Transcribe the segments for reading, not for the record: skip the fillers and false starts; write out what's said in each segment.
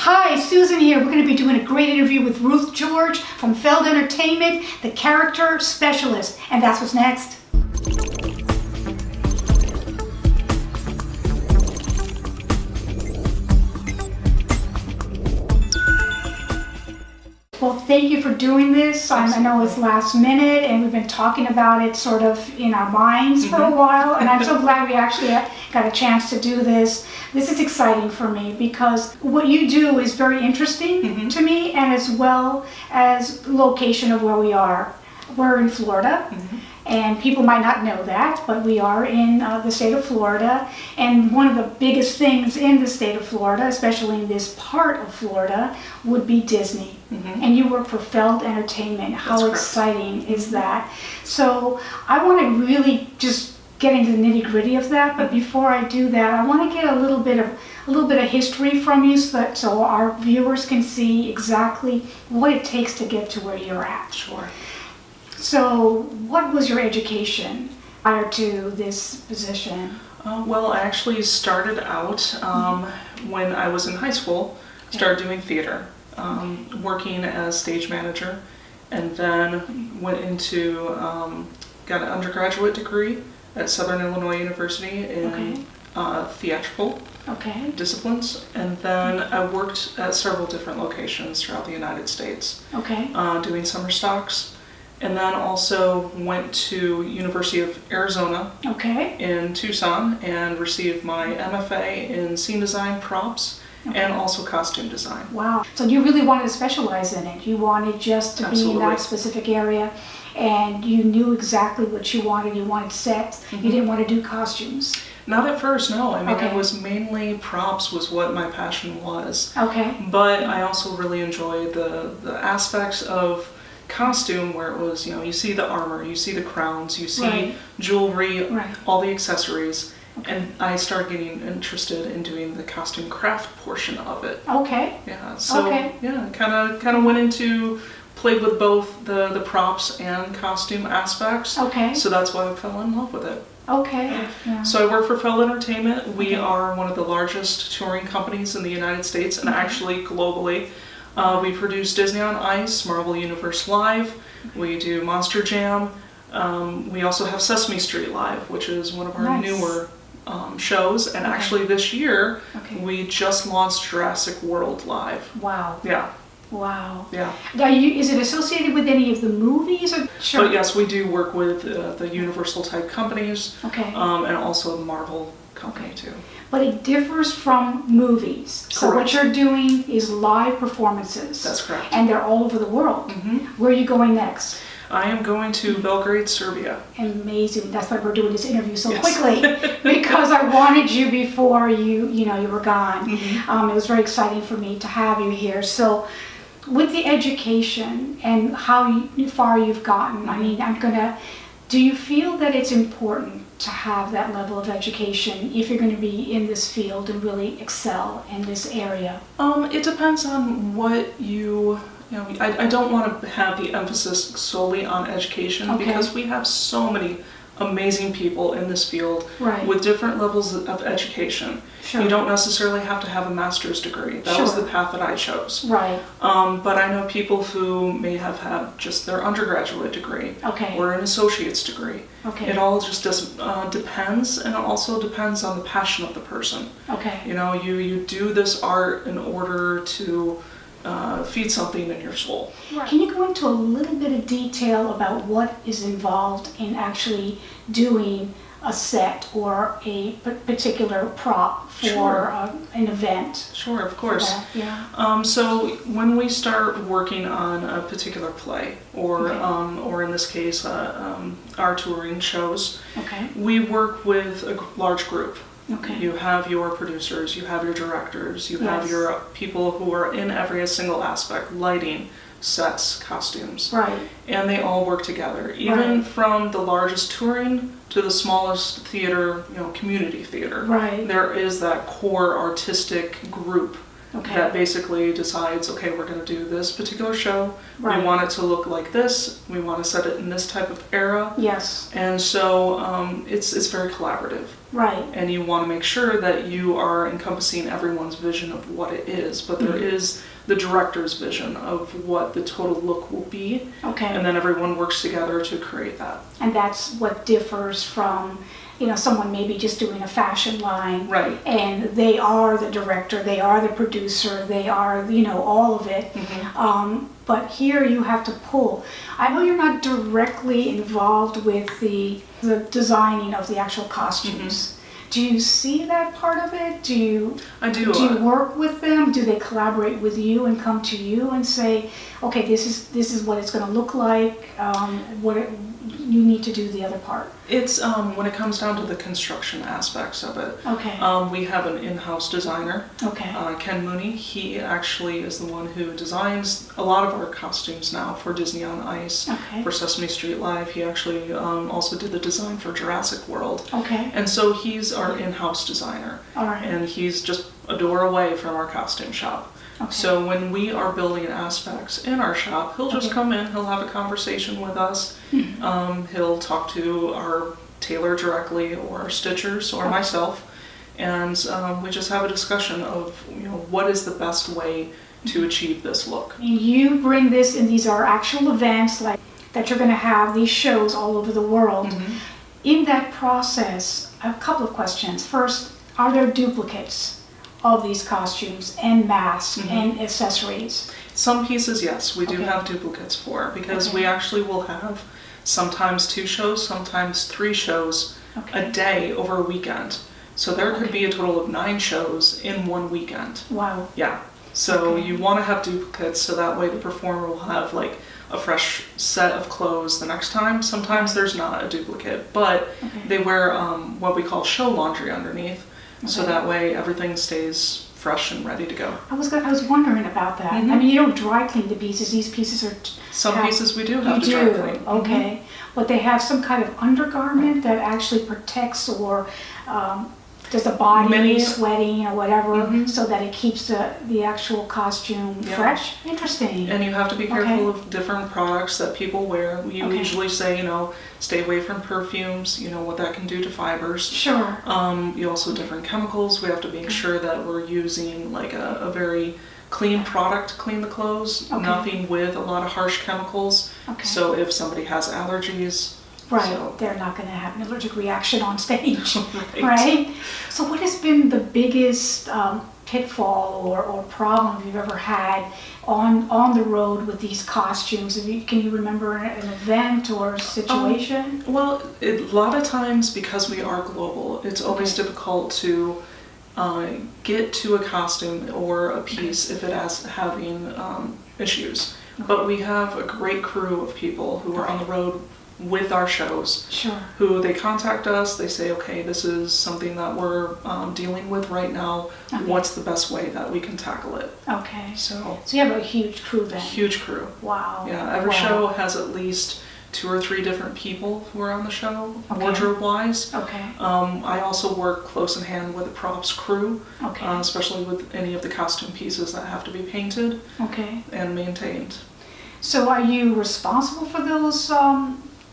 Hi, Susan here. We're going to be doing a great interview with Ruth George from Feld Entertainment, the character specialist. And that's what's next. Well, thank you for doing this. I know it's last minute and we've been talking about it sort of in our minds for a while, and I'm so glad we actually got a chance to do this. This is exciting for me because what you do is very interesting to me, and as well as the location of where we are. We're in Florida. And people might not know that, but we are in the state of Florida. And one of the biggest things in the state of Florida, especially in this part of Florida, would be Disney. And you work for Feld Entertainment. How exciting is that? So I want to really just get into the nitty-gritty of that. But before I do that, I want to get a little bit of history from you, so our viewers can see exactly what it takes to get to where you're at. Sure. So, what was your education prior to this position? Well, I actually started out when I was in high school, started doing theater, working as stage manager, and then went into, got an undergraduate degree at Southern Illinois University in theatrical disciplines, and then I worked at several different locations throughout the United States, doing summer stocks. And then also went to University of Arizona in Tucson and received my MFA in scene design, props, and also costume design. Wow. So you really wanted to specialize in it. You wanted just to be in that specific area, and you knew exactly what you wanted. You wanted sets. You didn't want to do costumes. Not at first, no. I mean, it was mainly props was what my passion was. But I also really enjoyed the aspects of costume where it was, you see the armor, you see the crowns, you see jewelry, all the accessories, and I started getting interested in doing the costume craft portion of it. Yeah, so kind of went into, played with both the props and costume aspects. So that's why I fell in love with it. So I work for Feld Entertainment. We are one of the largest touring companies in the United States and actually globally. We produce Disney on Ice, Marvel Universe Live, we do Monster Jam, we also have Sesame Street Live, which is one of our newer shows, and actually this year we just launched Jurassic World Live. Wow. Yeah. Wow. Yeah. Is it associated with any of the movies? Or? But yes, we do work with the Universal type companies, and also the Marvel company too. But it differs from movies. So what you're doing is live performances. That's correct. And they're all over the world. Where are you going next? I am going to Belgrade, Serbia. Amazing. That's why we're doing this interview so quickly, because I wanted you before you were gone. It was very exciting for me to have you here. So with the education and how far you've gotten, I mean, do you feel that it's important to have that level of education if you're going to be in this field and really excel in this area? It depends on what I don't want to have the emphasis solely on education because we have so many amazing people in this field with different levels of education. You don't necessarily have to have a master's degree. That was the path that I chose. But I know people who may have had just their undergraduate degree or an associate's degree. It all just depends, and it also depends on the passion of the person. You do this art in order to feed something in your soul. Can you go into a little bit of detail about what is involved in actually doing a set or a particular prop for an event? Sure, of course. So when we start working on a particular play, or in this case, our touring shows, we work with a large group. You have your producers, you have your directors, you have your people who are in every single aspect, lighting, sets, costumes. And they all work together, even from the largest touring to the smallest theater, community theater. There is that core artistic group that basically decides, okay, we're going to do this particular show. Right. We want it to look like this. We want to set it in this type of era. Yes. And so it's very collaborative. Right. And you want to make sure that you are encompassing everyone's vision of what it is, but there is the director's vision of what the total look will be. Okay. And then everyone works together to create that. And that's what differs from, you know, someone maybe just doing a fashion line. Right. And they are the director, they are the producer, they are, you know, all of it. But here you have to pull. I know you're not directly involved with the designing of the actual costumes. Do you see that part of it? I do. Do you work with them? Do they collaborate with you and come to you and say, okay, this is what it's going to look like. You need to do the other part. It's when it comes down to the construction aspects of it. Okay. We have an in-house designer. Okay. Ken Minnie. He actually is the one who designs a lot of our costumes now for Disney on Ice, for Sesame Street Live. He actually also did the design for Jurassic World. Okay. And so he's our in-house designer. All right. And he's just a door away from our costume shop. Okay. So when we are building aspects in our shop, he'll just come in, he'll have a conversation with us. He'll talk to our tailor directly, or our stitchers, or myself, and we just have a discussion of, you know, what is the best way to achieve this look. And you bring this, and these are actual events like that you're going to have these shows all over the world. In that process, a couple of questions. First, are there duplicates of these costumes and masks and accessories? Some pieces, yes, we do have duplicates for, because we actually will have sometimes 2 shows, sometimes 3 shows a day over a weekend. So there could be a total of 9 shows in one weekend. Wow. Yeah. So you want to have duplicates, so that way the performer will have like a fresh set of clothes the next time. Sometimes there's not a duplicate, but they wear what we call show laundry underneath. So that way everything stays fresh and ready to go. I was wondering about that. I mean, you don't dry clean the pieces. These pieces are... Some pieces we do have to dry clean. Okay. But they have some kind of undergarment that actually protects or does the body sweating or whatever, so that it keeps the actual costume fresh. Interesting. And you have to be careful of different products that people wear. We usually say, you know, stay away from perfumes, you know, what that can do to fibers. Sure. You also different chemicals. We have to make sure that we're using like a very clean product to clean the clothes, nothing with a lot of harsh chemicals. So if somebody has allergies, they're not going to have an allergic reaction on stage, right? So what has been the biggest pitfall or problem you've ever had on the road with these costumes? Can you remember an event or situation? Well, a lot of times, because we are global, it's always difficult to get to a costume or a piece if it is having issues. But we have a great crew of people who are on the road with our shows, who they contact us, they say, okay, this is something that we're dealing with right now, what's the best way that we can tackle it? So you have a huge crew then? Huge crew. Wow. Yeah, every show has at least 2 or 3 different people who are on the show, wardrobe-wise. I also work close in hand with the props crew, especially with any of the costume pieces that have to be painted and maintained. So are you responsible for those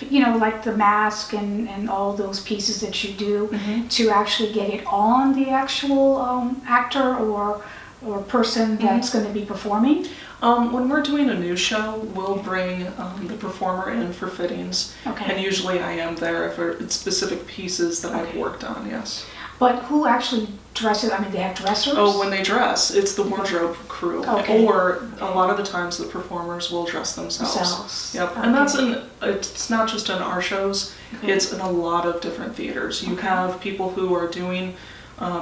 you know, like the mask and all those pieces that you do to actually get it on the actual actor or person that's going to be performing? When we're doing a new show, we'll bring the performer in for fittings. And usually I am there for specific pieces that I've worked on, yes. But who actually dresses? I mean, they have dressers? Oh, when they dress, it's the wardrobe crew. Or a lot of the times the performers will dress themselves. Yep. And that's it's not just in our shows, it's in a lot of different theaters. You have people who are doing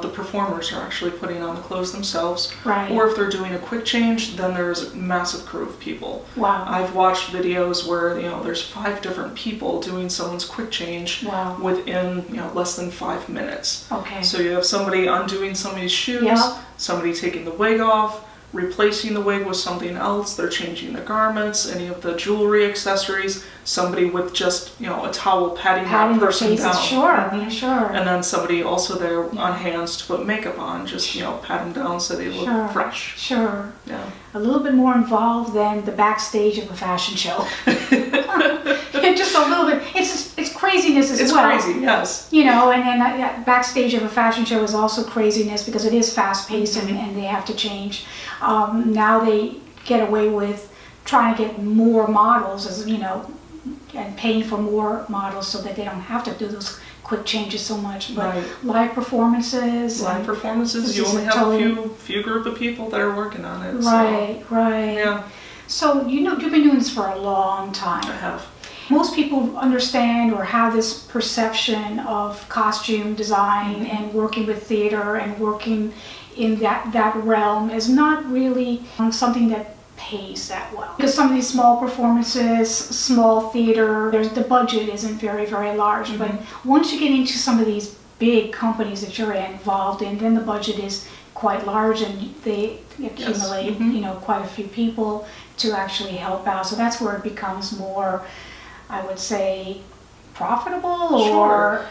the performers are actually putting on the clothes themselves. Or if they're doing a quick change, then there's a massive crew of people. I've watched videos where, you know, there's 5 different people doing someone's quick change within, you know, less than 5 minutes. So you have somebody undoing somebody's shoes, somebody taking the wig off, replacing the wig with something else, they're changing the garments, any of the jewelry, accessories, somebody with just, a towel patting that person down. Sure, sure. And then somebody also there on hands to put makeup on, just, pat them down so they look fresh. Sure. Yeah. A little bit more involved than the backstage of a fashion show. Just a little bit. It's craziness as well. It's crazy, yes. And then backstage of a fashion show is also craziness because it is fast-paced and they have to change. Now they get away with trying to get more models, and paying for more models so that they don't have to do those quick changes so much. But live performances. You only have a few group of people that are working on it. Right. Yeah. So you've been doing this for a long time. I have. Most people understand or have this perception of costume design and working with theater and working in that realm is not really something that pays that well. Because some of these small performances, small theater, the budget isn't very, very large. But once you get into some of these big companies that you're involved in, then the budget is quite large and they accumulate, quite a few people to actually help out. So that's where it becomes more, I would say, profitable. Sure.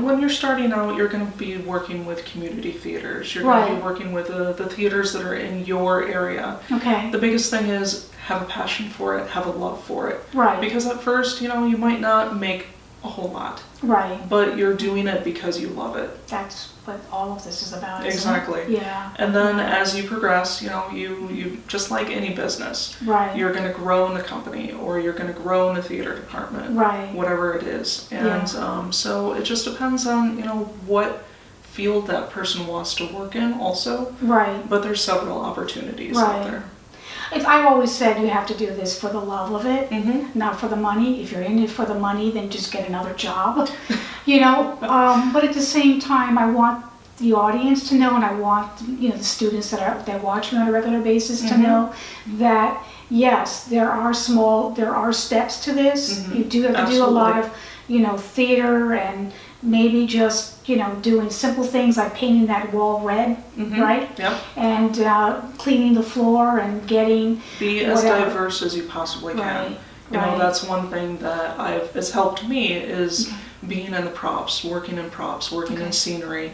When you're starting out, you're going to be working with community theaters. You're going to be working with the theaters that are in your area. Okay. The biggest thing is have a passion for it, have a love for it. Right. Because at first, you might not make a whole lot. Right. But you're doing it because you love it. That's what all of this is about. Exactly. Yeah. And then as you progress, you just like any business. Right. You're going to grow in the company or you're going to grow in the theater department. Right. Whatever it is. And so it just depends on, what field that person wants to work in also. Right. But there's several opportunities out there. I've always said you have to do this for the love of it, not for the money. If you're in it for the money, then just get another job, But at the same time, I want the audience to know, and I want the students that watch me on a regular basis to know that yes, there are steps to this. You do have to do a lot of theater and maybe just doing simple things like painting that wall red, right? Yep. And cleaning the floor and be as diverse as you possibly can. That's one thing that has helped me is being in the props, working in scenery,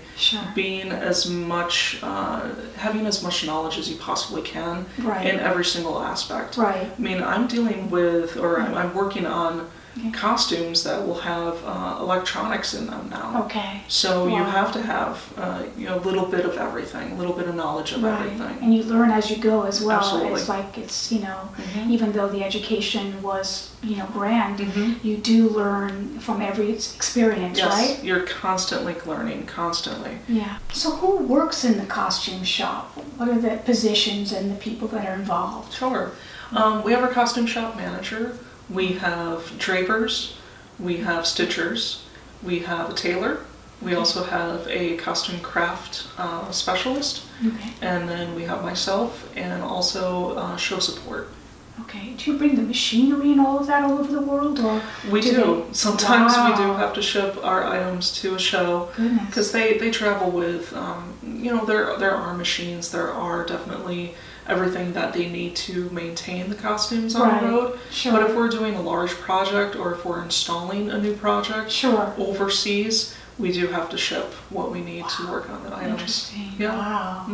being as much, having as much knowledge as you possibly can in every single aspect. Right. I'm dealing with, or I'm working on costumes that will have electronics in them now. Okay. So you have to have a little bit of everything, a little bit of knowledge of everything. And you learn as you go as well. Absolutely. It's like even though the education was grand, you do learn from every experience, right? Yes, you're constantly learning, constantly. Yeah. So who works in the costume shop? What are the positions and the people that are involved? Sure. We have our costume shop manager. We have drapers, we have stitchers, we have a tailor, we also have a costume craft specialist, and then we have myself and also show support. Okay. Do you bring the machinery and all of that all over the world, or we do? Sometimes we do have to ship our items to a show because they travel with there are machines, there are definitely everything that they need to maintain the costumes on the road. Sure. But if we're doing a large project or if we're installing a new project overseas, we do have to ship what we need to work on the items. Interesting. Yeah. Wow.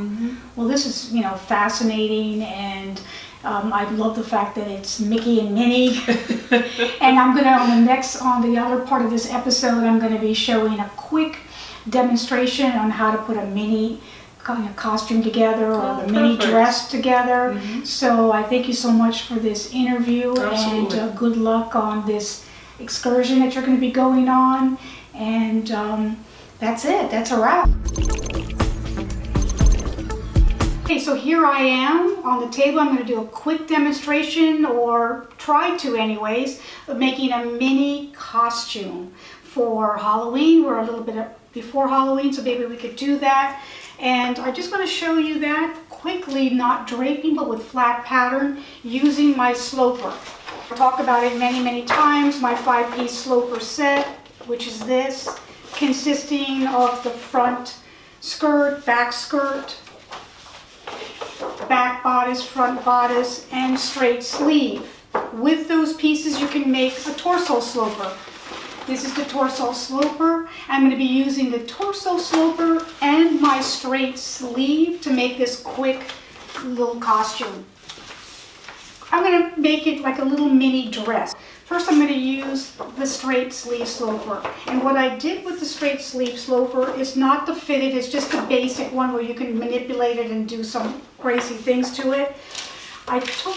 Well, this is fascinating, and I love the fact that it's Mickey and Minnie. And I'm gonna on the other part of this episode, I'm gonna be showing a quick demonstration on how to put a Minnie costume together or the Minnie dress together. So I thank you so much for this interview. Absolutely. And good luck on this excursion that you're going to be going on. And that's it. That's a wrap. Okay, so here I am on the table. I'm going to do a quick demonstration, or try to anyways, of making a Minnie costume for Halloween. We're a little bit before Halloween, so maybe we could do that. And I'm just going to show you that quickly, not draping, but with flat pattern, using my sloper. I'll talk about it many, many times. My 5-piece sloper set, which is this, consisting of the front skirt, back skirt, back bodice, front bodice, and straight sleeve. With those pieces you can make a torso sloper. This is the torso sloper. I'm going to be using the torso sloper and my straight sleeve to make this quick little costume. I'm going to make it like a little mini dress. First I'm going to use the straight sleeve sloper. And what I did with the straight sleeve sloper is not the fitted, it's just a basic one where you can manipulate it and do some crazy things to it. I took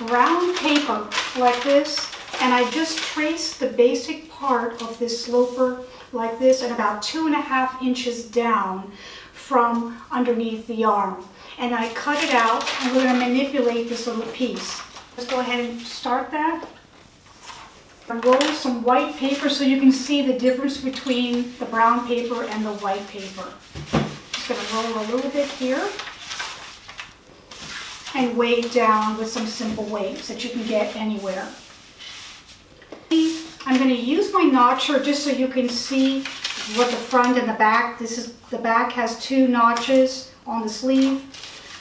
brown paper like this and I just traced the basic part of this sloper like this and about 2.5 inches down from underneath the arm. And I cut it out and we're going to manipulate this little piece. Let's go ahead and start that. And roll some white paper so you can see the difference between the brown paper and the white paper. Just going to roll a little bit here and weigh it down with some simple weights that you can get anywhere. I'm going to use my notcher just so you can see what the front and the back. The back has 2 notches on the sleeve.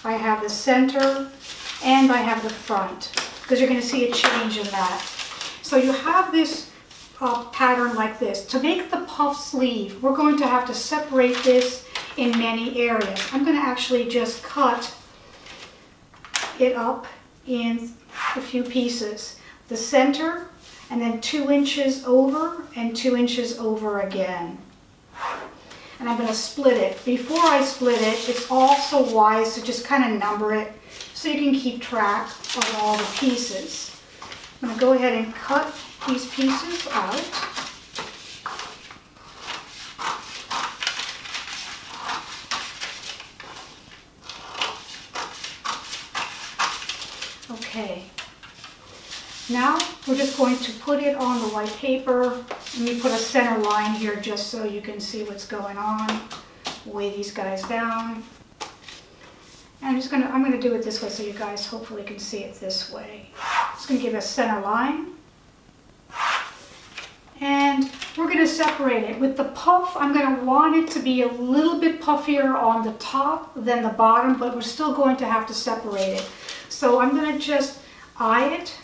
I have the center and I have the front because you're going to see a change in that. So you have this pattern like this. To make the puff sleeve, we're going to have to separate this in many areas. I'm going to actually just cut it up in a few pieces. The center, and then 2 inches over and 2 inches over again. And I'm going to split it. Before I split it, it's also wise to just kind of number it so you can keep track of all the pieces. I'm going to go ahead and cut these pieces out. Okay. Now we're just going to put it on the white paper. Let me put a center line here just so you can see what's going on. Weigh these guys down. And I'm going to do it this way so you guys hopefully can see it this way. Just going to give a center line. And we're going to separate it. With the puff, I'm going to want it to be a little bit puffier on the top than the bottom, but we're still going to have to separate it. So I'm going to just eye it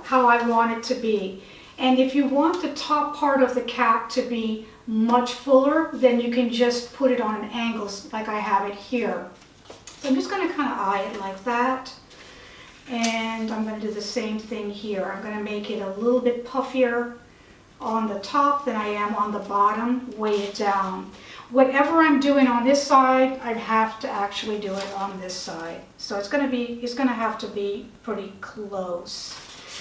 how I want it to be. And if you want the top part of the cap to be much fuller, then you can just put it on an angle like I have it here. So I'm just going to kind of eye it like that. And I'm going to do the same thing here. I'm going to make it a little bit puffier on the top than I am on the bottom, weigh it down. Whatever I'm doing on this side, I have to actually do it on this side. So it's going to have to be pretty close.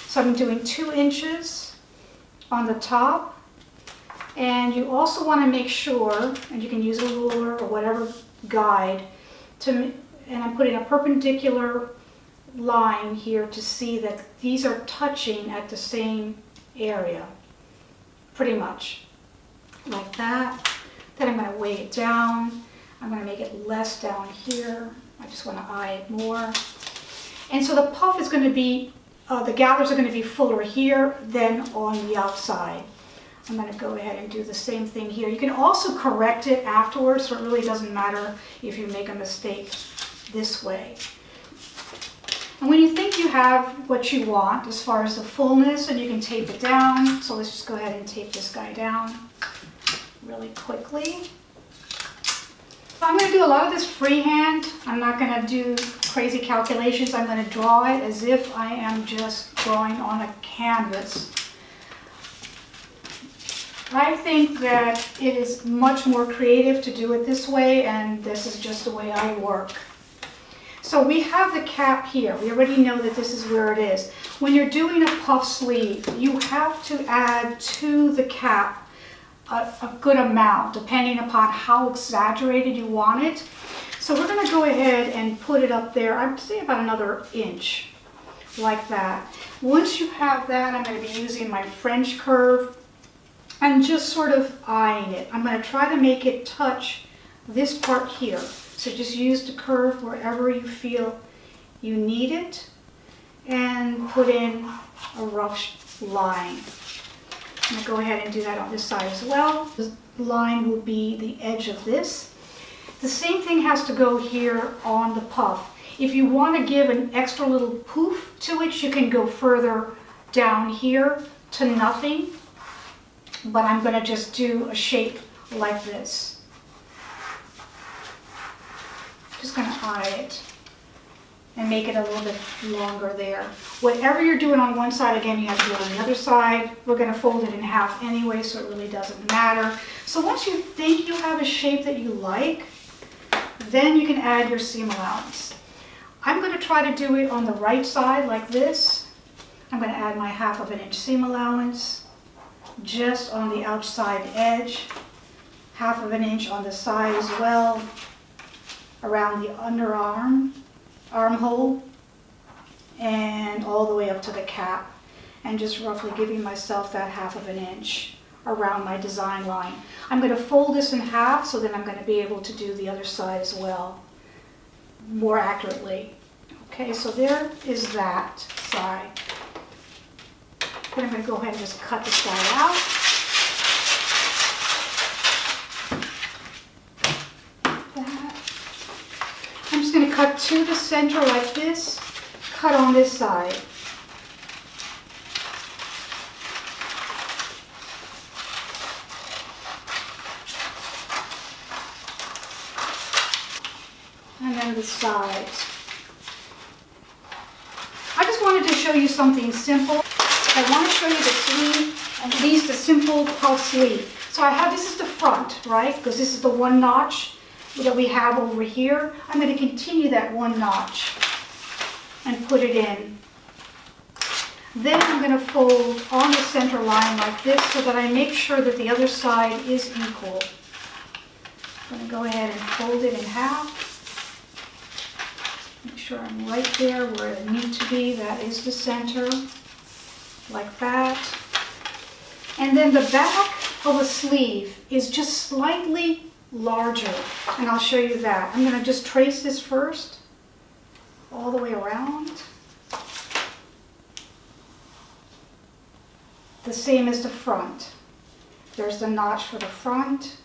So I'm doing 2 inches on the top. And you also want to make sure, and you can use a ruler or whatever guide, and I'm putting a perpendicular line here to see that these are touching at the same area. Pretty much like that. Then I'm going to weigh it down. I'm going to make it less down here. I just want to eye it more. And so the puff is going to be, the gathers are going to be fuller here than on the outside. I'm going to go ahead and do the same thing here. You can also correct it afterwards, so it really doesn't matter if you make a mistake this way. And when you think you have what you want as far as the fullness, and you can tape it down. So let's just go ahead and tape this guy down really quickly. So I'm going to do a lot of this freehand. I'm not going to do crazy calculations. I'm going to draw it as if I am just drawing on a canvas. I think that it is much more creative to do it this way, and this is just the way I work. So we have the cap here. We already know that this is where it is. When you're doing a puff sleeve, you have to add to the cap a good amount, depending upon how exaggerated you want it. So we're going to go ahead and put it up there, I'd say about another inch, like that. Once you have that, I'm going to be using my French curve and just sort of eyeing it. I'm going to try to make it touch this part here. So just use the curve wherever you feel you need it and put in a rough line. I'm going to go ahead and do that on this side as well. The line will be the edge of this. The same thing has to go here on the puff. If you want to give an extra little poof to it, you can go further down here to nothing. But I'm going to just do a shape like this. Just going to eye it and make it a little bit longer there. Whatever you're doing on one side, again, you have to do it on the other side. We're going to fold it in half anyway, so it really doesn't matter. So once you think you have a shape that you like, then you can add your seam allowance. I'm going to try to do it on the right side like this. I'm going to add my 1/2 inch seam allowance just on the outside edge, 1/2 inch on the side as well, around the underarm, armhole, and all the way up to the cap, and just roughly giving myself that 1/2 inch around my design line. I'm going to fold this in half so that I'm going to be able to do the other side as well more accurately. Okay, so there is that side. Then I'm going to go ahead and just cut the side out. I'm just going to cut to the center like this, cut on this side. And then the sides. I just wanted to show you something simple. I want to show you the sleeve, at least a simple puff sleeve. So I have, this is the front, right? Because this is the one notch that we have over here. I'm going to continue that one notch and put it in. Then I'm going to fold on the center line like this so that I make sure that the other side is equal. I'm going to go ahead and fold it in half. Make sure I'm right there where I need to be. That is the center, like that. And then the back of the sleeve is just slightly larger, and I'll show you that. I'm going to just trace this first, all the way around. The same as the front. There's the notch for the front.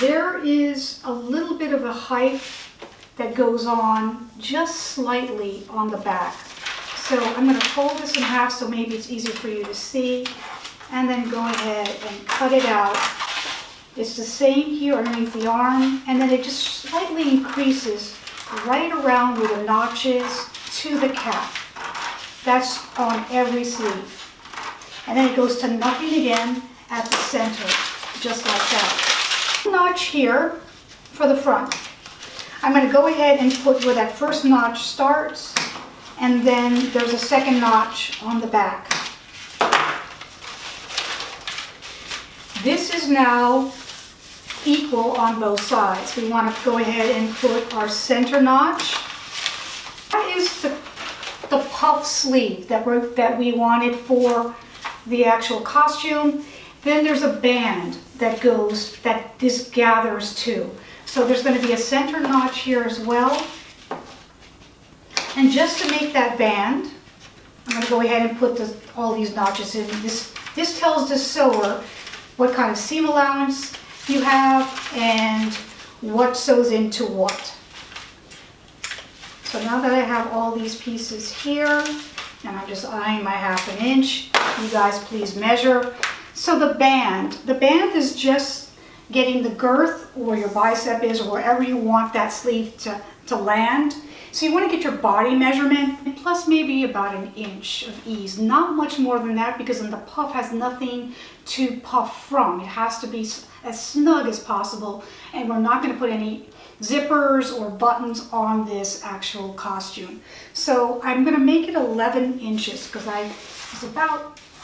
There is a little bit of a height that goes on just slightly on the back. So I'm going to fold this in half so maybe it's easier for you to see, and then go ahead and cut it out. It's the same here underneath the arm, and then it just slightly increases right around where the notch is to the cap. That's on every sleeve. And then it goes to nothing again at the center, just like that. Notch here for the front. I'm going to go ahead and put where that first notch starts, and then there's a second notch on the back. This is now equal on both sides. We want to go ahead and put our center notch. That is the puff sleeve that we wanted for the actual costume. Then there's a band that this gathers to. So there's going to be a center notch here as well. And just to make that band, I'm going to go ahead and put all these notches in. This tells the sewer what kind of seam allowance you have and what sews into what. So now that I have all these pieces here, and I'm just eyeing my 1/2 inch, you guys please measure. So the band is just getting the girth where your bicep is or wherever you want that sleeve to land. So you want to get your body measurement plus maybe about 1 inch of ease. Not much more than that, because then the puff has nothing to puff from. It has to be as snug as possible, and we're not going to put any zippers or buttons on this actual costume. So I'm going to make it 11 inches because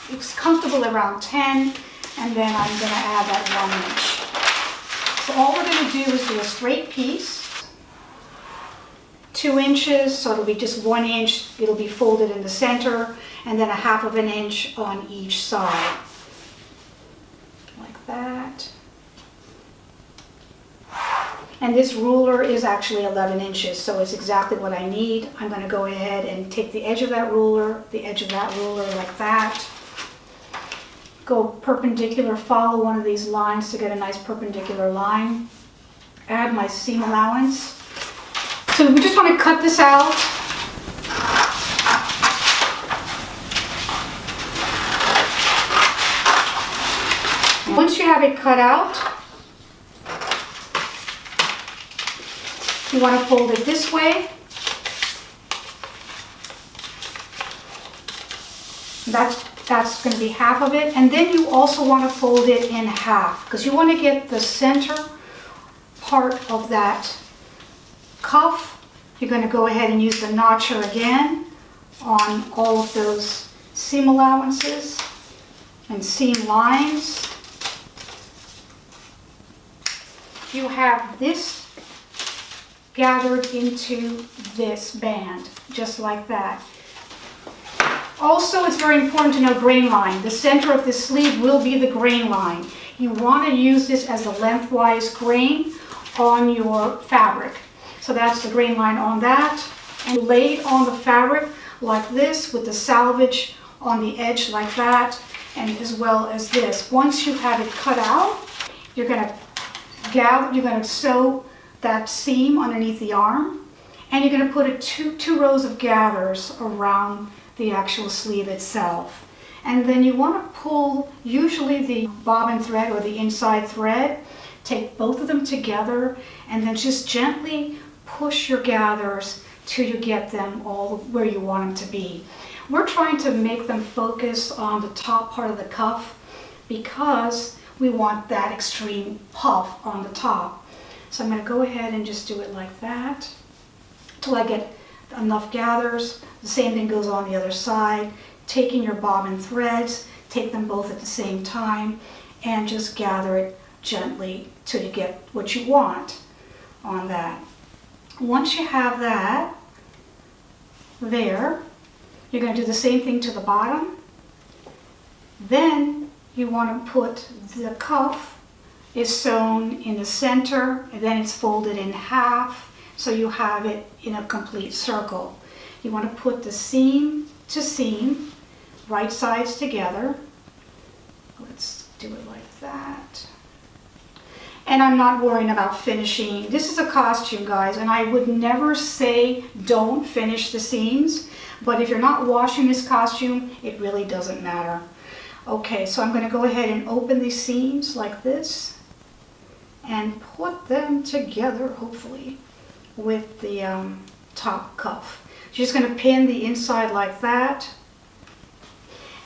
it's comfortable around 10, and then I'm going to add that 1 inch. So all we're going to do is do a straight piece, 2 inches, so it'll be just 1 inch. It'll be folded in the center, and then 1/2 inch on each side, like that. And this ruler is actually 11 inches, so it's exactly what I need. I'm going to go ahead and take the edge of that ruler, like that. Go perpendicular, follow one of these lines to get a nice perpendicular line. Add my seam allowance. So we just want to cut this out. Once you have it cut out, you want to fold it this way. That's going to be half of it. And then you also want to fold it in half because you want to get the center part of that cuff. You're going to go ahead and use the notcher again on all of those seam allowances and seam lines. You have this gathered into this band, just like that. Also, it's very important to know grain line. The center of this sleeve will be the grain line. You want to use this as a lengthwise grain on your fabric. So that's the grain line on that. And lay it on the fabric like this with the selvage on the edge like that, and as well as this. Once you have it cut out, you're going to sew that seam underneath the arm, and you're going to put two rows of gathers around the actual sleeve itself. And then you want to pull usually the bobbin thread or the inside thread, take both of them together, and then just gently push your gathers till you get them all where you want them to be. We're trying to make them focus on the top part of the cuff because we want that extreme puff on the top. So I'm going to go ahead and just do it like that till I get enough gathers. The same thing goes on the other side. Taking your bobbin threads, take them both at the same time and just gather it gently till you get what you want on that. Once you have that there, you're going to do the same thing to the bottom. Then you want to put the cuff is sewn in the center, and then it's folded in half, so you have it in a complete circle. You want to put the seam to seam, right sides together. Let's do it like that. And I'm not worrying about finishing. This is a costume, guys, and I would never say don't finish the seams, but if you're not washing this costume, it really doesn't matter. Okay, so I'm going to go ahead and open these seams like this and put them together, hopefully, with the top cuff. Just going to pin the inside like that,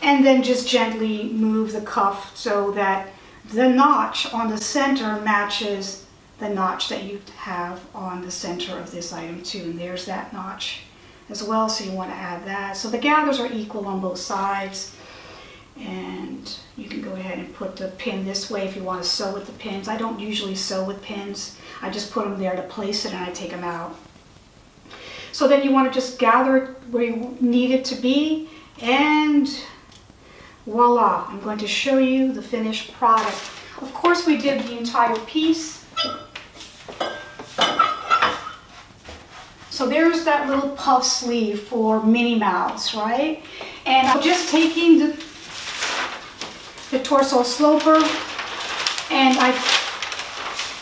and then just gently move the cuff so that the notch on the center matches the notch that you have on the center of this item too. And there's that notch as well, so you want to add that. So the gathers are equal on both sides. And you can go ahead and put the pin this way if you want to sew with the pins. I don't usually sew with pins. I just put them there to place it and I take them out. So then you want to just gather it where you need it to be, and voila, I'm going to show you the finished product. Of course we did the entire piece. So there's that little puff sleeve for Minnie Mouse, right? And I'm just taking the torso sloper, and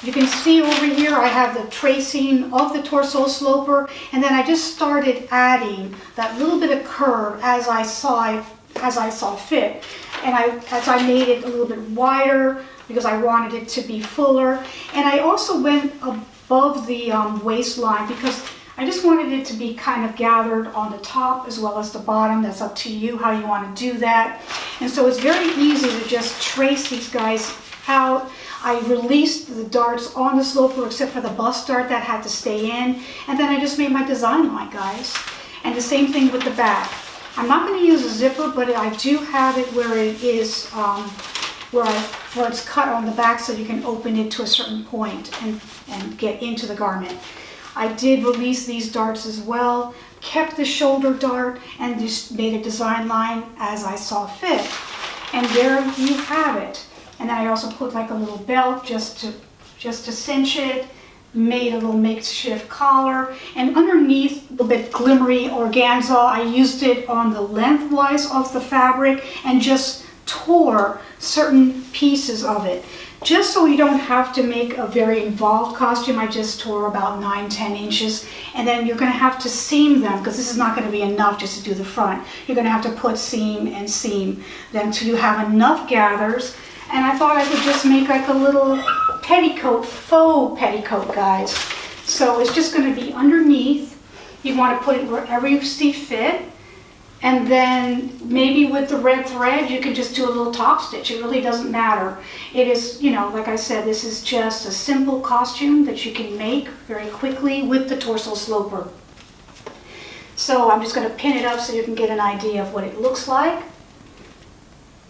you can see over here I have the tracing of the torso sloper, and then I just started adding that little bit of curve as I saw fit, and as I made it a little bit wider because I wanted it to be fuller. And I also went above the waistline because I just wanted it to be kind of gathered on the top as well as the bottom. That's up to you how you want to do that. And so it's very easy to just trace these guys out. I released the darts on the sloper except for the bust dart that had to stay in. And then I just made my design line, guys. And the same thing with the back. I'm not going to use a zipper, but I do have it where it is, where it's cut on the back so you can open it to a certain point and get into the garment. I did release these darts as well, kept the shoulder dart, and just made a design line as I saw fit. And there you have it. And then I also put like a little belt just to cinch it, made a little makeshift collar, and underneath a little bit glimmery organza. I used it on the lengthwise of the fabric and just tore certain pieces of it Just so you don't have to make a very involved costume, I just tore about 9-10 inches, and then you're going to have to seam them, because this is not going to be enough just to do the front. You're going to have to put seam and seam them until you have enough gathers. And I thought I could just make like a little petticoat, faux petticoat, guys. So it's just going to be underneath. You want to put it wherever you see fit. And then maybe with the red thread, you can just do a little top stitch. It really doesn't matter. It is, you know, like I said, this is just a simple costume that you can make very quickly with the torso sloper. So I'm just going to pin it up so you can get an idea of what it looks like.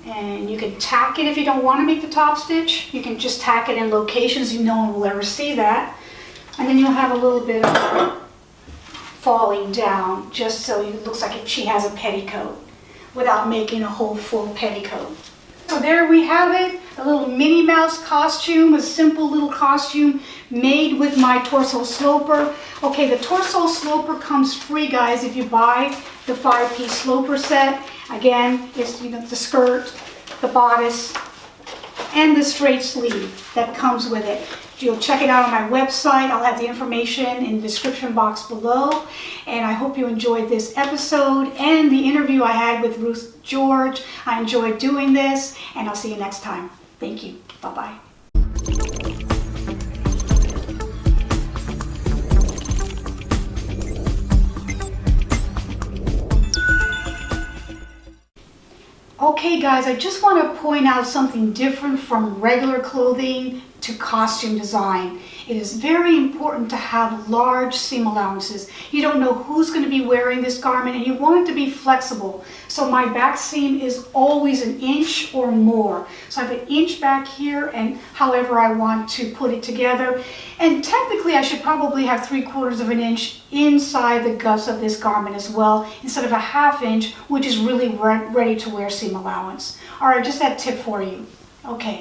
And you can tack it if you don't want to make the top stitch. You can just tack it in locations no one will ever see that. And then you'll have a little bit of falling down just so it looks like she has a petticoat without making a whole full petticoat. So there we have it, a little Minnie Mouse costume, a simple little costume made with my torso sloper. Okay, the torso sloper comes free, guys, if you buy the 5-piece sloper set. Again, it's, you know, the skirt, the bodice, and the straight sleeve that comes with it. You'll check it out on my website. I'll have the information in the description box below. And I hope you enjoyed this episode and the interview I had with Ruth George. I enjoyed doing this, and I'll see you next time. Thank you. Bye-bye. Okay guys, I just want to point out something different from regular clothing to costume design. It is very important to have large seam allowances. You don't know who's going to be wearing this garment, and you want it to be flexible. So my back seam is always 1 inch or more. So I have 1 inch back here, and however I want to put it together. And technically I should probably have 3/4 inch inside the guts of this garment as well, instead of a 1/2 inch, which is really ready to wear seam allowance. All right, just that tip for you. Okay.